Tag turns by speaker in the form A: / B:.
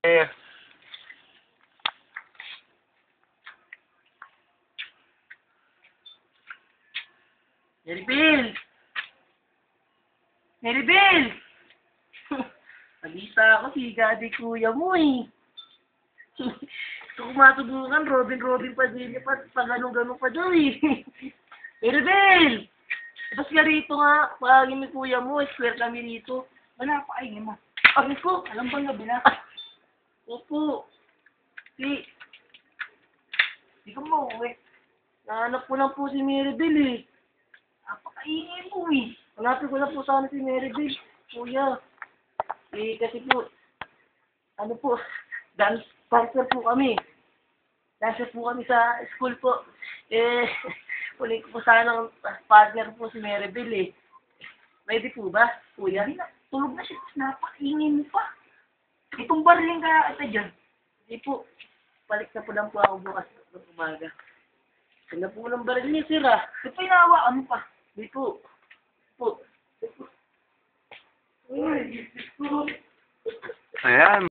A: Eh,
B: Maribel! Maribel! Nalita ako si Daddy Kuya mo eh. Gusto ko matubukan, Robin pa din niya pa ganun pa daw eh. Maribel! Tapos ka rito nga, pagin ni Kuya mo, square kami rito.
C: Wala pa ay mo.
B: Ay ko!
C: Alam bang gabi na?
B: Opo. Si,
C: Di ka mauwi.
B: nahanap ko lang po si Maribel eh.
C: Napakaingay mo eh.
B: Hanapin ko na po sana si Maribel, Kuya. Eh, kasi po, ano po, dance partner po kami. Dancer po kami sa school po. Eh, ulit ko po sana ng partner po si Maribel eh. Ready po ba, Kuya?
C: Hindi na. Tulog na siya. Napakaingay mo pa. Itong barling kaya ata dyan.
B: Hindi po. Balik na po lang po ako bukas ng umaga. Ganda po ng baril niya, sir ah.
C: Di pa inawaan mo pa.
B: Hindi po. Po.
A: ayan.